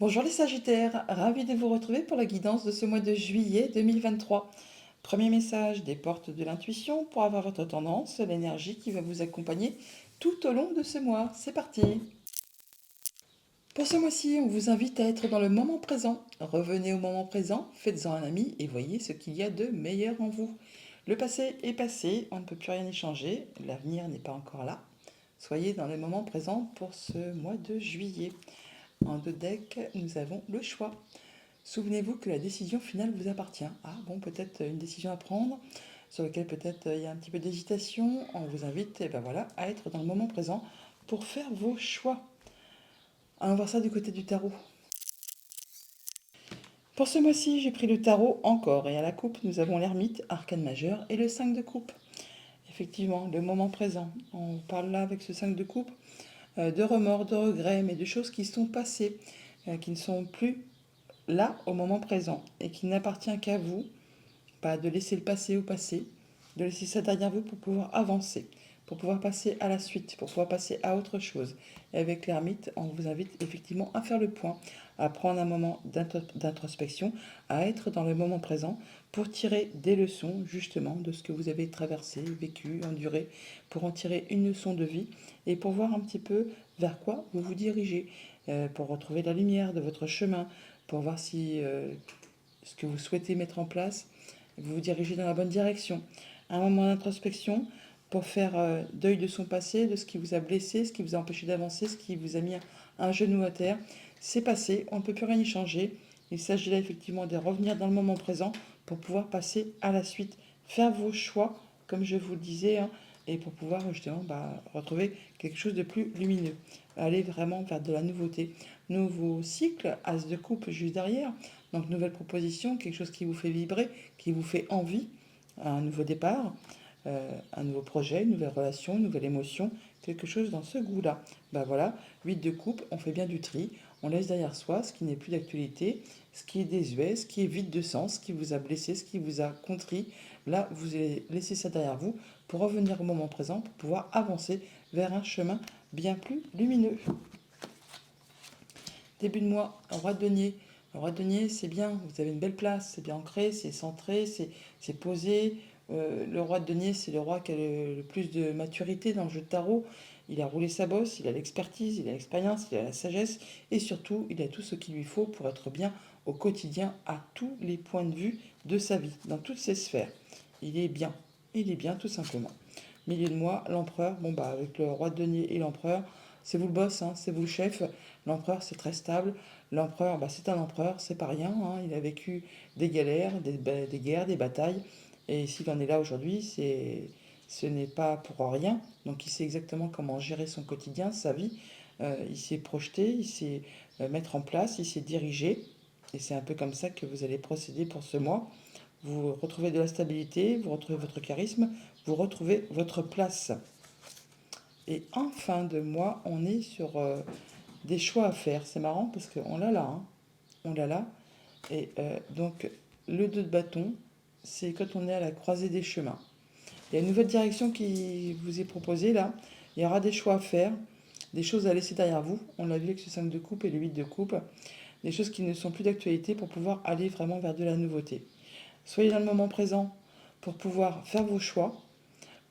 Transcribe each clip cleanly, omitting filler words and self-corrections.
Bonjour les Sagittaires, ravi de vous retrouver pour la guidance de ce mois de juillet 2023. Premier message des portes de l'intuition pour avoir votre tendance, l'énergie qui va vous accompagner tout au long de ce mois. C'est parti. Pour ce mois-ci, on vous invite à être dans le moment présent. Revenez au moment présent, faites-en un ami et voyez ce qu'il y a de meilleur en vous. Le passé est passé, on ne peut plus rien y changer, l'avenir n'est pas encore là. Soyez dans le moment présent pour ce mois de juillet. En deux decks, nous avons le choix. Souvenez-vous que la décision finale vous appartient. Ah bon, peut-être une décision à prendre, sur laquelle peut-être il y a un petit peu d'hésitation. On vous invite voilà, à être dans le moment présent pour faire vos choix. Allons voir ça du côté du tarot. Pour ce mois-ci, j'ai pris le tarot encore, et à la coupe, nous avons l'ermite, arcane majeur, et le 5 de coupe. Effectivement, le moment présent. On parle là avec ce 5 de coupe de remords, de regrets, mais de choses qui sont passées, qui ne sont plus là au moment présent, et qui n'appartient qu'à vous. Pas de laisser le passé au passé, de laisser ça derrière vous pour pouvoir avancer, pour pouvoir passer à la suite, pour pouvoir passer à autre chose. Et avec l'ermite, on vous invite effectivement à faire le point, à prendre un moment d'introspection, à être dans le moment présent pour tirer des leçons justement de ce que vous avez traversé, vécu, enduré, pour en tirer une leçon de vie et pour voir un petit peu vers quoi vous vous dirigez, pour retrouver la lumière de votre chemin, pour voir si ce que vous souhaitez mettre en place vous vous dirigez dans la bonne direction. Un moment d'introspection pour faire deuil de son passé, de ce qui vous a blessé, ce qui vous a empêché d'avancer, ce qui vous a mis un genou à terre. C'est passé, on ne peut plus rien y changer. Il s'agit là effectivement de revenir dans le moment présent pour pouvoir passer à la suite, faire vos choix, comme je vous le disais, hein, et pour pouvoir justement retrouver quelque chose de plus lumineux. Aller vraiment vers de la nouveauté. Nouveau cycle, as de coupe juste derrière. Donc nouvelle proposition, quelque chose qui vous fait vibrer, qui vous fait envie, un nouveau départ, un nouveau projet, une nouvelle relation, une nouvelle émotion, quelque chose dans ce goût-là. Voilà, 8 de coupe, on fait bien du tri, on laisse derrière soi ce qui n'est plus d'actualité, ce qui est désuet, ce qui est vide de sens, ce qui vous a blessé, ce qui vous a contrit. Là, vous allez laisser ça derrière vous pour revenir au moment présent, pour pouvoir avancer vers un chemin bien plus lumineux. Début de mois, roi de denier. Le roi de denier, c'est bien, vous avez une belle place, c'est bien ancré, c'est centré, c'est posé. Le roi de denier, c'est le roi qui a le plus de maturité dans le jeu de tarot. Il a roulé sa bosse, il a l'expertise, il a l'expérience, il a la sagesse et surtout, il a tout ce qu'il lui faut pour être bien au quotidien à tous les points de vue de sa vie, dans toutes ses sphères. Il est bien tout simplement. Milieu de mois, l'empereur, avec le roi de denier et l'empereur, c'est vous le boss, hein, c'est vous le chef. L'empereur, c'est très stable. L'empereur, c'est un empereur, c'est pas rien, hein. Il a vécu des galères, des guerres, des batailles. Et s'il en est là aujourd'hui, ce n'est pas pour rien. Donc il sait exactement comment gérer son quotidien, sa vie. Il s'est projeté, il sait mettre en place, il s'est dirigé. Et c'est un peu comme ça que vous allez procéder pour ce mois. Vous retrouvez de la stabilité, vous retrouvez votre charisme, vous retrouvez votre place. Et en fin de mois, on est sur des choix à faire. C'est marrant parce qu'on l'a là, hein. On l'a là. Et donc, le 2 de bâton, c'est quand on est à la croisée des chemins. Il y a une nouvelle direction qui vous est proposée là. Il y aura des choix à faire, des choses à laisser derrière vous. On l'a vu avec ce 5 de coupe et le 8 de coupe. Des choses qui ne sont plus d'actualité pour pouvoir aller vraiment vers de la nouveauté. Soyez dans le moment présent pour pouvoir faire vos choix,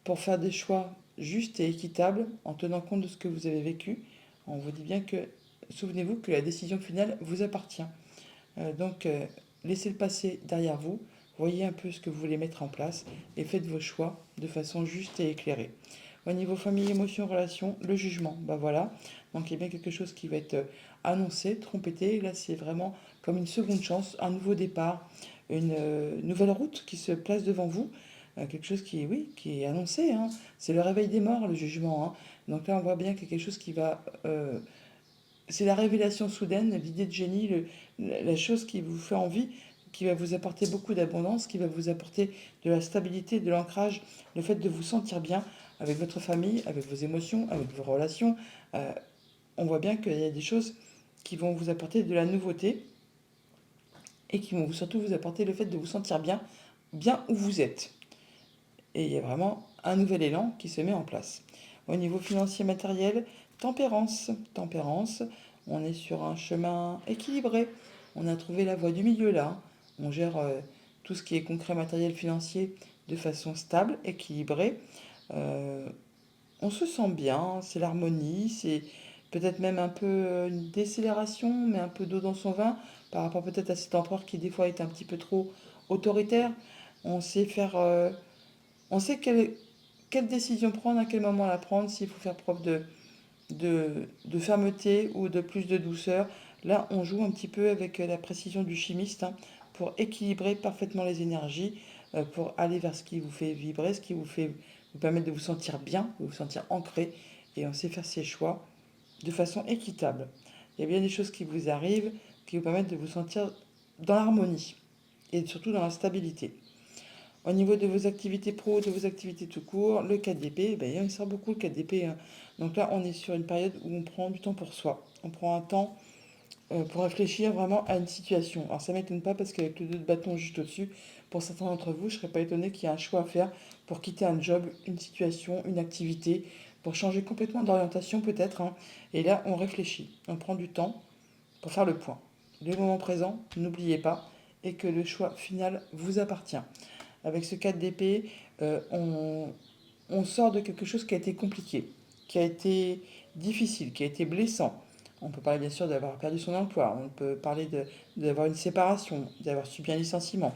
pour faire des choix justes et équitables en tenant compte de ce que vous avez vécu. On vous dit bien que, souvenez-vous que la décision finale vous appartient. Donc, laissez le passé derrière vous, voyez un peu ce que vous voulez mettre en place et faites vos choix de façon juste et éclairée. Au niveau famille, émotion, relation, le jugement, voilà. Donc il y a bien quelque chose qui va être annoncé, trompetté. Là, c'est vraiment comme une seconde chance, un nouveau départ, une nouvelle route qui se place devant vous. Quelque chose qui, oui, qui est annoncé, hein. C'est le réveil des morts, le jugement, hein. Donc là, on voit bien qu'il y a quelque chose qui va c'est la révélation soudaine, l'idée de génie, la chose qui vous fait envie, qui va vous apporter beaucoup d'abondance, qui va vous apporter de la stabilité, de l'ancrage, le fait de vous sentir bien avec votre famille, avec vos émotions, avec vos relations. Euh, on voit bien qu'il y a des choses qui vont vous apporter de la nouveauté et qui vont surtout vous apporter le fait de vous sentir bien, bien où vous êtes. Et il y a vraiment un nouvel élan qui se met en place. Au niveau financier matériel, tempérance. Tempérance, On est sur un chemin équilibré. On a trouvé la voie du milieu là. On gère tout ce qui est concret, matériel, financier de façon stable, équilibrée. Euh, on se sent bien, c'est l'harmonie, c'est peut-être même un peu une décélération, mais un peu d'eau dans son vin par rapport peut-être à cet empereur qui des fois est un petit peu trop autoritaire. On sait faire, on sait quelle décision prendre, à quel moment la prendre, s'il faut faire preuve de fermeté ou de plus de douceur. Là, on joue un petit peu avec la précision du chimiste hein, pour équilibrer parfaitement les énergies, pour aller vers ce qui vous fait vibrer, ce qui vous fait vous permettre de vous sentir bien, de vous sentir ancré. Et on sait faire ses choix de façon équitable. Il y a bien des choses qui vous arrivent qui vous permettent de vous sentir dans l'harmonie et surtout dans la stabilité. Au niveau de vos activités pro, de vos activités tout court, le 4DP, ben, il sort beaucoup le 4DP. Hein. Donc là, on est sur une période où on prend du temps pour soi. On prend un temps pour réfléchir vraiment à une situation. Alors ça ne m'étonne pas parce qu'avec le 2 de bâton juste au-dessus, pour certains d'entre vous, je ne serais pas étonné qu'il y ait un choix à faire pour quitter un job, une situation, une activité, pour changer complètement d'orientation peut-être. Hein. Et là, on réfléchit. On prend du temps pour faire le point. Le moment présent, n'oubliez pas, et que le choix final vous appartient. Avec ce 4 d'épée, on sort de quelque chose qui a été compliqué, qui a été difficile, qui a été blessant. On peut parler bien sûr d'avoir perdu son emploi, on peut parler d'avoir une séparation, d'avoir subi un licenciement.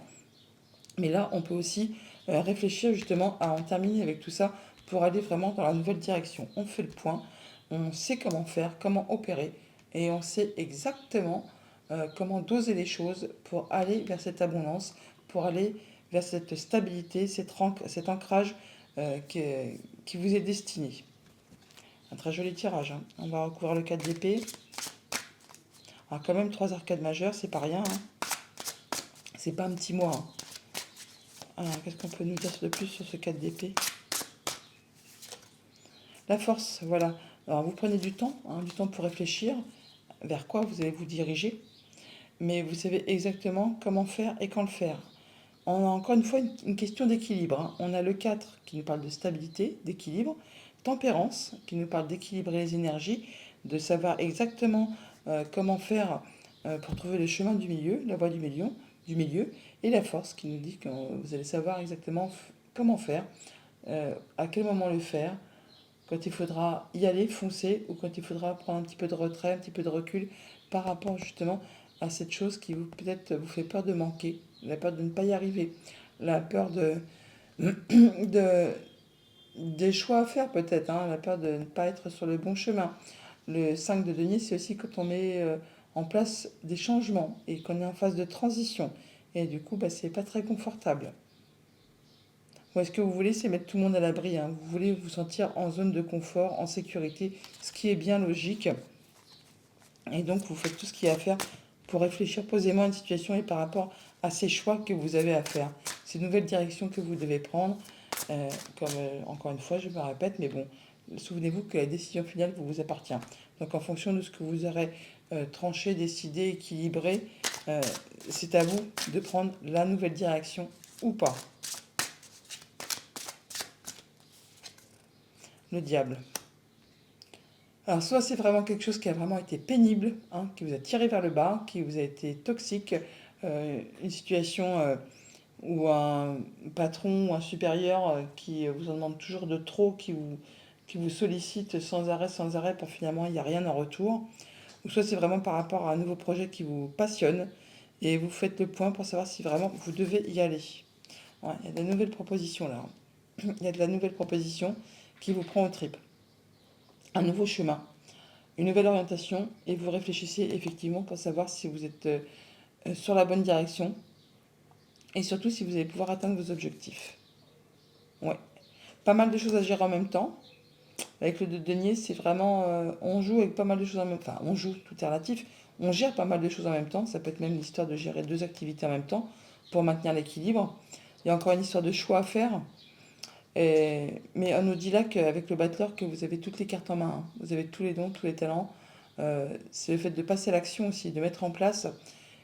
Mais là, on peut aussi réfléchir justement à en terminer avec tout ça pour aller vraiment dans la nouvelle direction. On fait le point, on sait comment faire, comment opérer, et on sait exactement comment doser les choses pour aller vers cette abondance, pour aller vers cette stabilité, cet ancrage qui vous est destiné. Un très joli tirage. Hein. On va recouvrir le 4 d'épée. Alors quand même 3 arcades majeures, c'est pas rien. Hein. C'est pas un petit mois. Hein. Alors qu'est-ce qu'on peut nous dire de plus sur ce 4 d'épée? La force, voilà. Alors vous prenez du temps pour réfléchir vers quoi vous allez vous diriger, mais vous savez exactement comment faire et quand le faire. On a encore une fois une question d'équilibre. Hein. On a le 4 qui nous parle de stabilité, d'équilibre, tempérance qui nous parle d'équilibrer les énergies, de savoir exactement comment faire pour trouver le chemin du milieu, la voie du milieu, et la force qui nous dit que vous allez savoir exactement comment faire, à quel moment le faire, quand il faudra y aller, foncer, ou quand il faudra prendre un petit peu de retrait, un petit peu de recul par rapport justement à cette chose qui vous peut-être vous fait peur de manquer, la peur de ne pas y arriver, la peur de des choix à faire peut-être, hein, la peur de ne pas être sur le bon chemin. Le 5 de denier, c'est aussi quand on met en place des changements et qu'on est en phase de transition. Et du coup, bah, c'est pas très confortable. Ou est-ce que vous voulez, c'est mettre tout le monde à l'abri hein. Vous voulez vous sentir en zone de confort, en sécurité, ce qui est bien logique. Et donc, vous faites tout ce qu'il y a à faire pour réfléchir posément à une situation et par rapport à ces choix que vous avez à faire. Ces nouvelles directions que vous devez prendre. Encore une fois, je me répète, mais bon, souvenez-vous que la décision finale vous appartient. Donc, en fonction de ce que vous aurez tranché, décidé, équilibré, euh, c'est à vous de prendre la nouvelle direction ou pas. Le diable. Alors, soit c'est vraiment quelque chose qui a vraiment été pénible, hein, qui vous a tiré vers le bas, qui vous a été toxique, une situation ou un patron ou un supérieur qui vous en demande toujours de trop, qui vous sollicite sans arrêt, pour finalement il n'y a rien en retour. Ou soit c'est vraiment par rapport à un nouveau projet qui vous passionne et vous faites le point pour savoir si vraiment vous devez y aller. Ouais, il y a de nouvelles propositions là. Il y a de la nouvelle proposition qui vous prend aux tripes. Un nouveau chemin, une nouvelle orientation et vous réfléchissez effectivement pour savoir si vous êtes sur la bonne direction et surtout si vous allez pouvoir atteindre vos objectifs. Ouais. Pas mal de choses à gérer en même temps. Avec le 2 de denier, c'est vraiment. On joue avec pas mal de choses en même temps. Enfin, on joue, tout est relatif. On gère pas mal de choses en même temps. Ça peut être même l'histoire de gérer deux activités en même temps pour maintenir l'équilibre. Il y a encore une histoire de choix à faire. Mais on nous dit là qu'avec le battleur, que vous avez toutes les cartes en main. Hein. Vous avez tous les dons, tous les talents. C'est le fait de passer à l'action aussi, de mettre en place.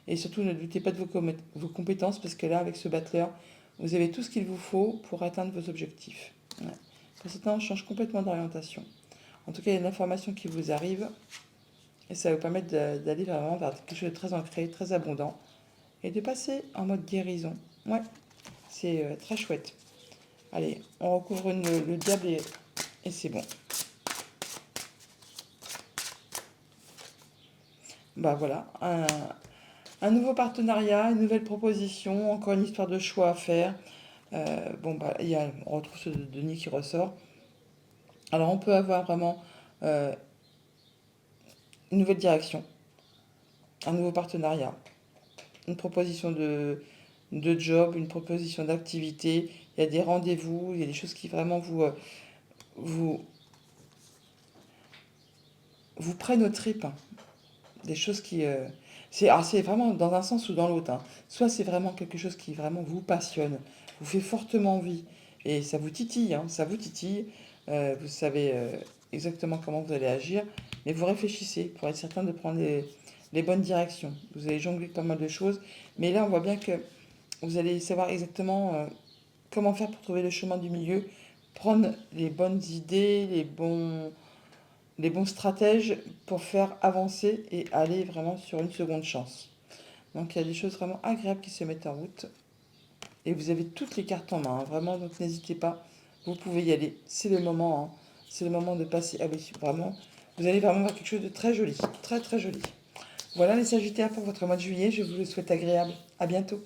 Et surtout, ne doutez pas de vos compétences parce que là, avec ce battleur, vous avez tout ce qu'il vous faut pour atteindre vos objectifs. Ouais. Pour certains, on change complètement d'orientation. En tout cas, il y a une information qui vous arrive Et ça va vous permettre d'aller vraiment vers quelque chose de très ancré, très abondant. Et de passer en mode guérison. Ouais, c'est très chouette. Allez, on recouvre le diable et c'est bon. Bah voilà, un nouveau partenariat, une nouvelle proposition, encore une histoire de choix à faire. Bon, bah, on retrouve ce Denis qui ressort. Alors, on peut avoir vraiment euh, une nouvelle direction, un nouveau partenariat, une proposition de job, une proposition d'activité. Il y a des rendez-vous, il y a des choses qui vraiment vous, vous prennent aux tripes, hein. Des choses qui... c'est vraiment dans un sens ou dans l'autre, hein. Soit c'est vraiment quelque chose qui vraiment vous passionne, vous fait fortement envie, et ça vous titille, hein, ça vous titille. Vous savez exactement comment vous allez agir, mais vous réfléchissez pour être certain de prendre les bonnes directions. Vous allez jongler pas mal de choses, mais là on voit bien que vous allez savoir exactement comment faire pour trouver le chemin du milieu, prendre les bonnes idées, les bons stratèges pour faire avancer et aller vraiment sur une seconde chance. Donc il y a des choses vraiment agréables qui se mettent en route et vous avez toutes les cartes en main, hein, vraiment, donc n'hésitez pas, vous pouvez y aller, c'est le moment, hein. C'est le moment de passer, ah oui, vraiment, vous allez vraiment voir quelque chose de très joli, très très joli. Voilà les Sagittaires pour votre mois de juillet, je vous le souhaite agréable, à bientôt.